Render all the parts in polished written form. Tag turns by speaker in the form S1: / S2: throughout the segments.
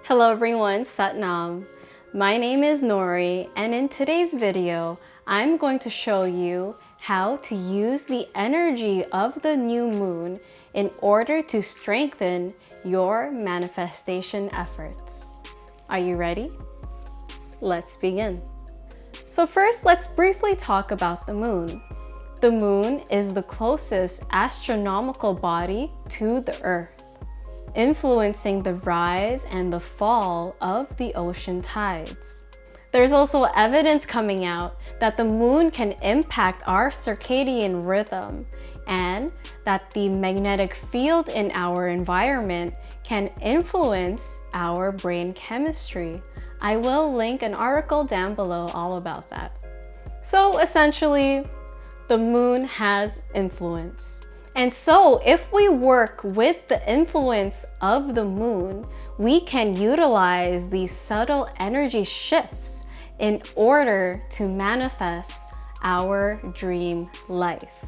S1: Hello everyone, Satnam. My name is Nori, and in today's video, I'm going to show you how to use the energy of the new moon in order to strengthen your manifestation efforts. Are you ready? Let's begin. So first, let's briefly talk about the moon. The moon is the closest astronomical body to the Earth, influencing the rise and the fall of the ocean tides. There's also evidence coming out that the moon can impact our circadian rhythm and that the magnetic field in our environment can influence our brain chemistry. I will link an article down below all about that. So essentially, the moon has influence. And so if we work with the influence of the moon, we can utilize these subtle energy shifts in order to manifest our dream life.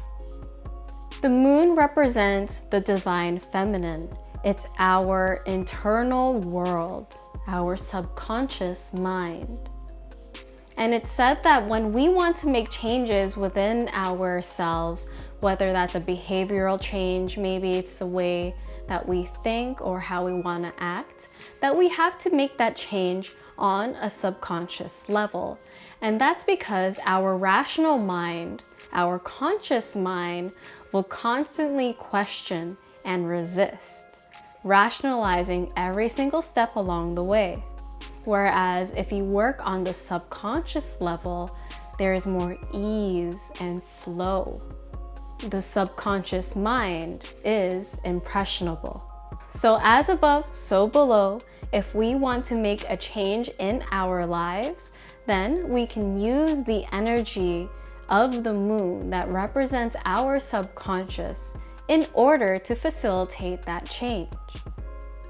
S1: The moon represents the divine feminine. It's our internal world, our subconscious mind. And it's said that when we want to make changes within ourselves, whether that's a behavioral change, maybe it's the way that we think or how we want to act, that we have to make that change on a subconscious level. And that's because our rational mind, our conscious mind, will constantly question and resist, rationalizing every single step along the way. Whereas if you work on the subconscious level, there is more ease and flow. The subconscious mind is impressionable. So as above, so below. If we want to make a change in our lives, then we can use the energy of the moon that represents our subconscious in order to facilitate that change.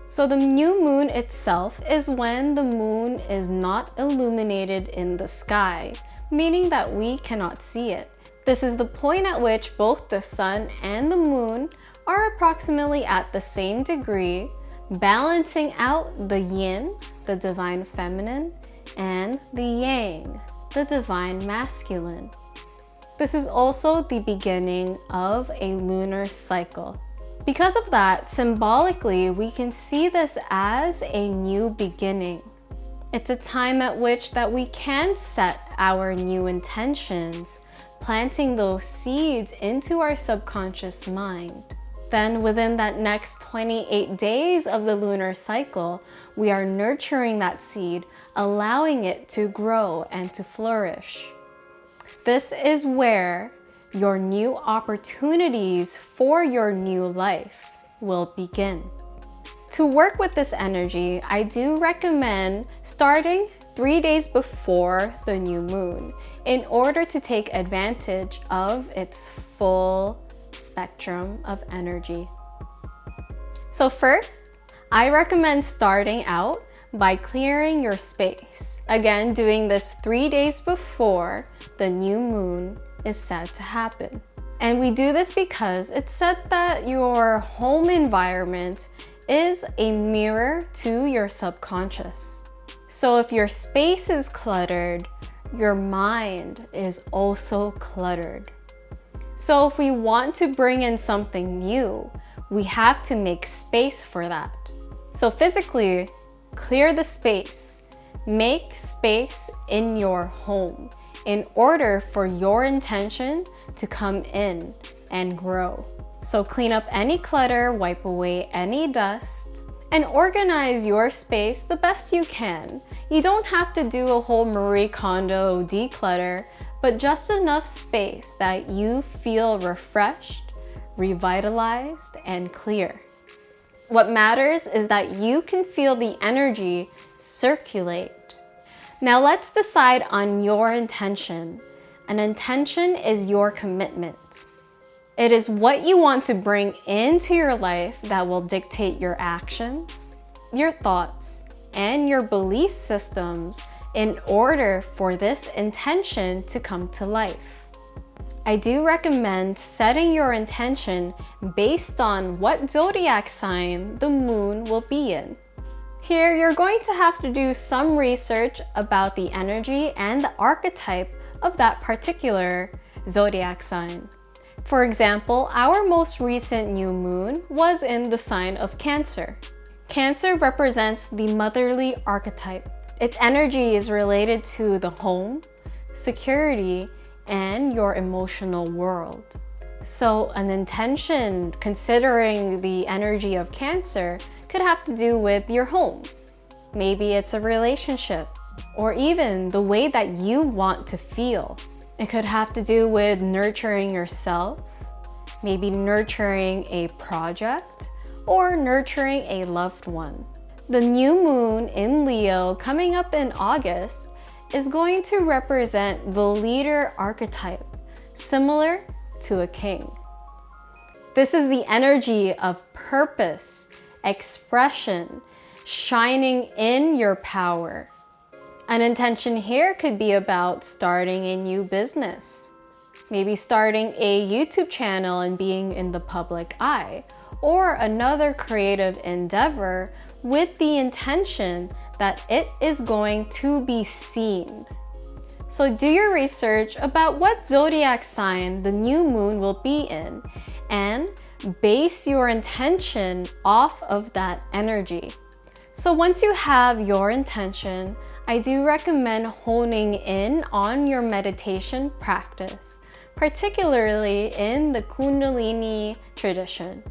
S1: So the new moon itself is when the moon is not illuminated in the sky, meaning that we cannot see it. This is the point at which both the sun and the moon are approximately at the same degree, balancing out the yin, the divine feminine, and the yang, the divine masculine. This is also the beginning of a lunar cycle. Because of that, symbolically, we can see this as a new beginning. It's a time at which that we can set our new intentions, planting those seeds into our subconscious mind. Then within that next 28 days of the lunar cycle, we are nurturing that seed, allowing it to grow and to flourish. This is where your new opportunities for your new life will begin. To work with this energy, I do recommend starting 3 days before the new moon in order to take advantage of its full spectrum of energy. So first, I recommend starting out by clearing your space. Again, doing this 3 days before the new moon is said to happen. And we do this because it's said that your home environment is a mirror to your subconscious. So if your space is cluttered, your mind is also cluttered. So if we want to bring in something new, we have to make space for that. So physically, clear the space. Make space in your home in order for your intention to come in and grow. So clean up any clutter, wipe away any dust, and organize your space the best you can. You don't have to do a whole Marie Kondo declutter, but just enough space that you feel refreshed, revitalized, and clear. What matters is that you can feel the energy circulate. Now let's decide on your intention. An intention is your commitment. It is what you want to bring into your life that will dictate your actions, your thoughts, and your belief systems in order for this intention to come to life. I do recommend setting your intention based on what zodiac sign the moon will be in. Here, you're going to have to do some research about the energy and the archetype of that particular zodiac sign. For example, our most recent new moon was in the sign of Cancer. Cancer represents the motherly archetype. Its energy is related to the home, security, and your emotional world. So an intention considering the energy of Cancer could have to do with your home. Maybe it's a relationship, or even the way that you want to feel. It could have to do with nurturing yourself, maybe nurturing a project, or nurturing a loved one. The new moon in Leo coming up in August is going to represent the leader archetype, similar to a king. This is the energy of purpose, expression, shining in your power. An intention here could be about starting a new business, maybe starting a YouTube channel and being in the public eye, or another creative endeavor with the intention that it is going to be seen. So do your research about what zodiac sign the new moon will be in and base your intention off of that energy. So once you have your intention, I do recommend honing in on your meditation practice, particularly in the Kundalini tradition.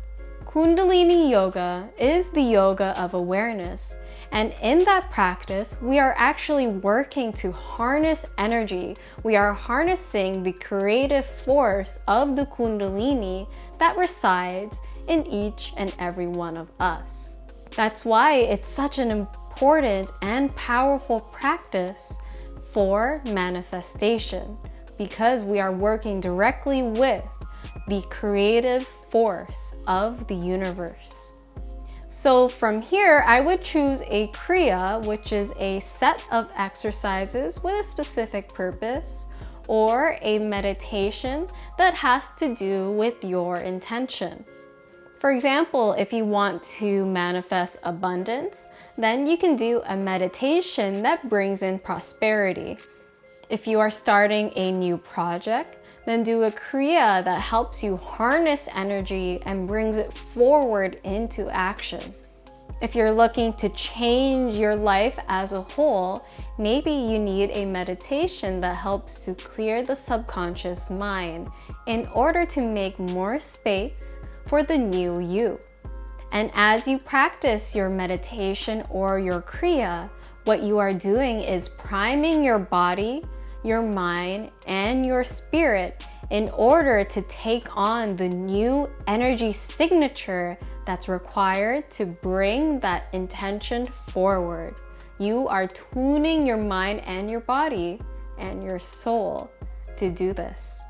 S1: Kundalini yoga is the yoga of awareness, and in that practice, we are actually working to harness energy. We are harnessing the creative force of the Kundalini that resides in each and every one of us. That's why it's such an important and powerful practice for manifestation, because we are working directly with the creative force of the universe. So from here, I would choose a Kriya, which is a set of exercises with a specific purpose, or a meditation that has to do with your intention. For example, if you want to manifest abundance, then you can do a meditation that brings in prosperity. If you are starting a new project, then do a Kriya that helps you harness energy and brings it forward into action. If you're looking to change your life as a whole, maybe you need a meditation that helps to clear the subconscious mind in order to make more space for the new you. And as you practice your meditation or your Kriya, what you are doing is priming your body, your mind, and your spirit in order to take on the new energy signature that's required to bring that intention forward. You are tuning your mind and your body and your soul to do this.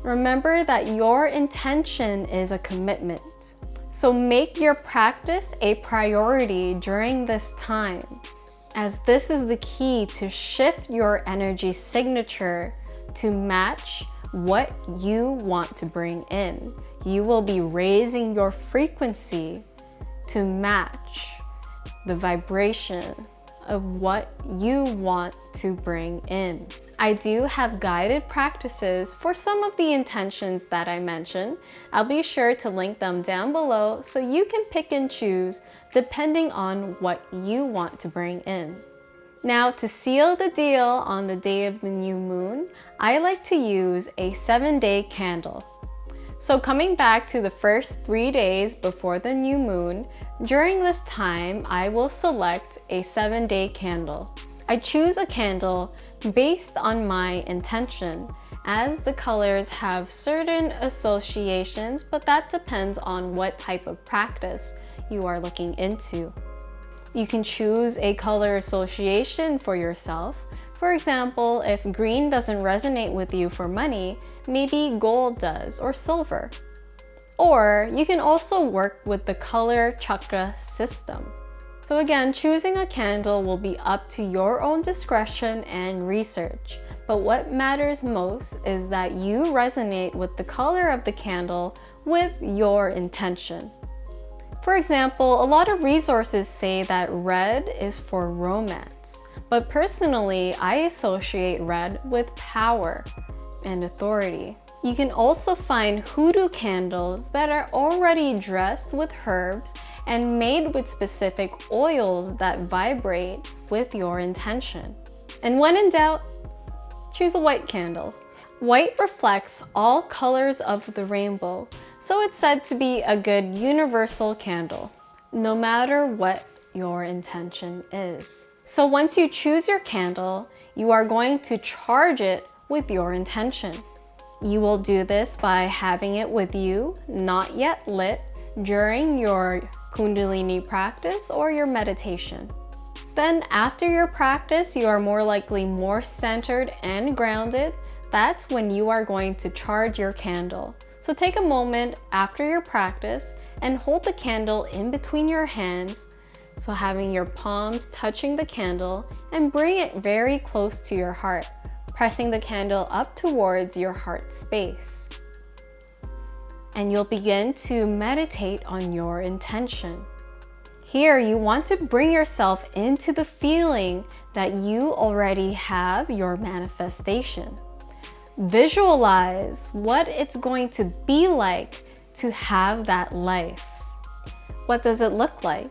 S1: Remember that your intention is a commitment. So make your practice a priority during this time, as this is the key to shift your energy signature to match what you want to bring in. You will be raising your frequency to match the vibration of what you want to bring in. I do have guided practices for some of the intentions that I mentioned. I'll be sure to link them down below so you can pick and choose depending on what you want to bring in. Now, to seal the deal on the day of the new moon, I like to use a 7-day candle. So coming back to the first 3 days before the new moon, during this time, I will select a 7-day candle. I choose a candle based on my intention, as the colors have certain associations, but that depends on what type of practice you are looking into. You can choose a color association for yourself. For example, if green doesn't resonate with you for money, maybe gold does, or silver. Or you can also work with the color chakra system. So again, choosing a candle will be up to your own discretion and research. But what matters most is that you resonate with the color of the candle with your intention. For example, a lot of resources say that red is for romance, but personally, I associate red with power and authority. You can also find hoodoo candles that are already dressed with herbs and made with specific oils that vibrate with your intention. And when in doubt, choose a white candle. White reflects all colors of the rainbow, so it's said to be a good universal candle, no matter what your intention is. So once you choose your candle, you are going to charge it with your intention. You will do this by having it with you, not yet lit, during your Kundalini practice or your meditation. Then after your practice, you are more likely more centered and grounded. That's when you are going to charge your candle. So take a moment after your practice and hold the candle in between your hands, so having your palms touching the candle, and bring it very close to your heart, pressing the candle up towards your heart space. And you'll begin to meditate on your intention. Here, you want to bring yourself into the feeling that you already have your manifestation. Visualize what it's going to be like to have that life. What does it look like?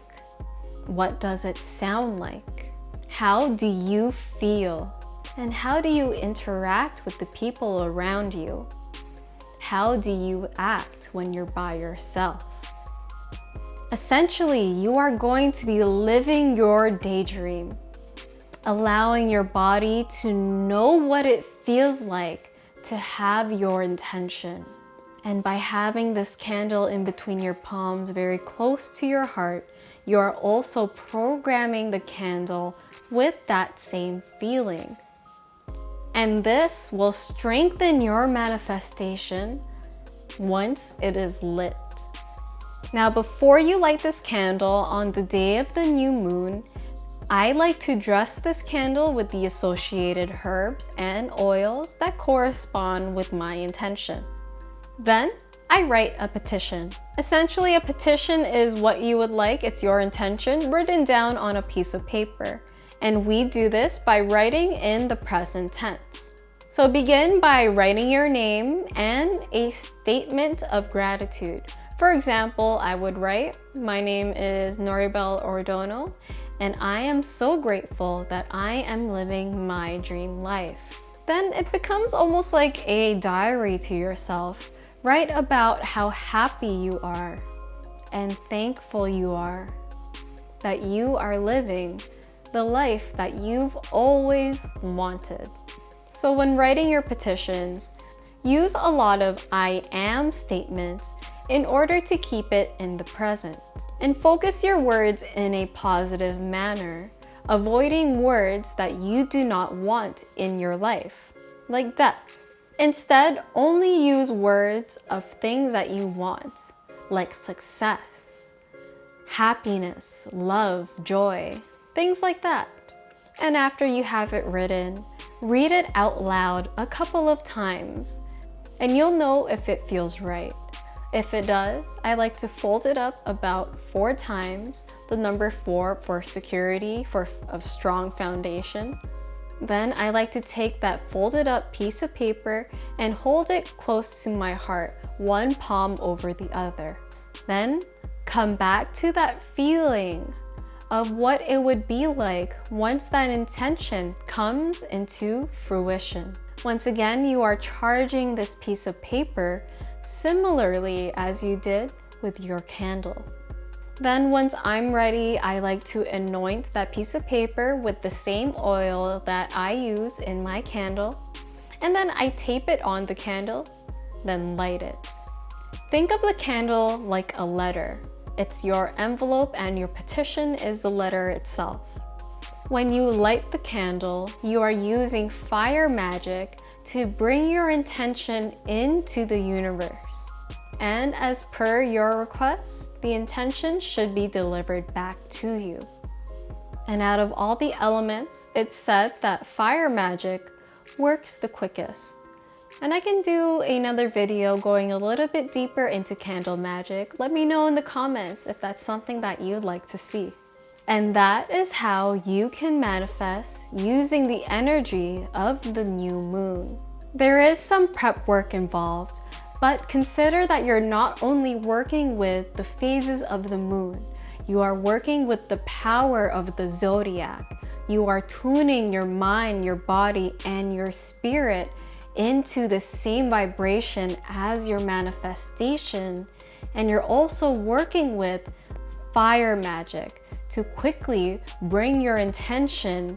S1: What does it sound like? How do you feel? And how do you interact with the people around you? How do you act when you're by yourself? Essentially, you are going to be living your daydream, allowing your body to know what it feels like to have your intention. And by having this candle in between your palms very close to your heart, you are also programming the candle with that same feeling. And this will strengthen your manifestation once it is lit. Now, before you light this candle on the day of the new moon, I like to dress this candle with the associated herbs and oils that correspond with my intention. Then I write a petition. Essentially, a petition is what you would like, it's your intention, written down on a piece of paper. And we do this by writing in the present tense. So begin by writing your name and a statement of gratitude. For example, I would write, my name is Noribel Ordono, and I am so grateful that I am living my dream life. Then it becomes almost like a diary to yourself. Write about how happy you are and thankful you are that you are living the life that you've always wanted. So when writing your petitions, use a lot of I am statements in order to keep it in the present. And focus your words in a positive manner, avoiding words that you do not want in your life, like death. Instead, only use words of things that you want, like success, happiness, love, joy, things like that. And after you have it written, read it out loud a couple of times, and you'll know if it feels right. If it does, I like to fold it up about 4 times, the number 4 for security, for a strong foundation. Then I like to take that folded up piece of paper and hold it close to my heart, one palm over the other. Then come back to that feeling of what it would be like once that intention comes into fruition. Once again, you are charging this piece of paper similarly as you did with your candle. Then once I'm ready, I like to anoint that piece of paper with the same oil that I use in my candle, and then I tape it on the candle, then light it. Think of the candle like a letter. It's your envelope and your petition is the letter itself. When you light the candle, you are using fire magic to bring your intention into the universe. And as per your request, the intention should be delivered back to you. And out of all the elements, it's said that fire magic works the quickest. And I can do another video going a little bit deeper into Candle Magick. Let me know in the comments if that's something that you'd like to see. And that is how you can manifest using the energy of the new moon. There is some prep work involved, but consider that you're not only working with the phases of the moon, you are working with the power of the zodiac. You are tuning your mind, your body, and your spirit into the same vibration as your manifestation. And you're also working with fire magic to quickly bring your intention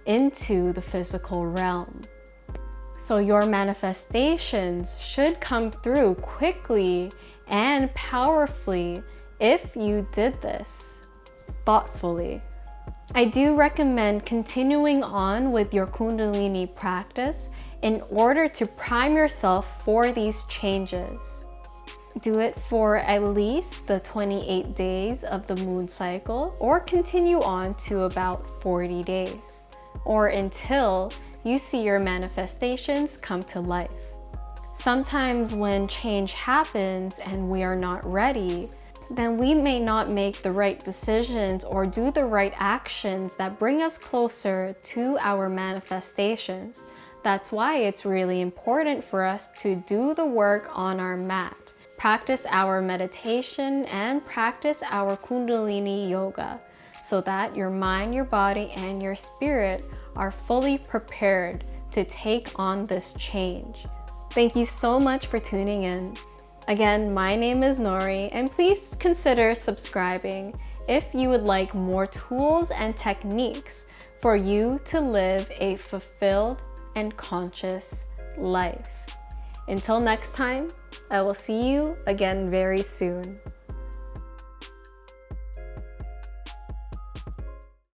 S1: into the physical realm. So your manifestations should come through quickly and powerfully if you did this thoughtfully. I do recommend continuing on with your Kundalini practice in order to prime yourself for these changes. Do it for at least the 28 days of the moon cycle, or continue on to about 40 days, or until you see your manifestations come to life. Sometimes when change happens and we are not ready, then we may not make the right decisions or do the right actions that bring us closer to our manifestations. That's why it's really important for us to do the work on our mat, practice our meditation, and practice our Kundalini yoga so that your mind, your body, and your spirit are fully prepared to take on this change. Thank you so much for tuning in. Again, my name is Nori, and please consider subscribing if you would like more tools and techniques for you to live a fulfilled and conscious life. Until next time, I will see you again very soon.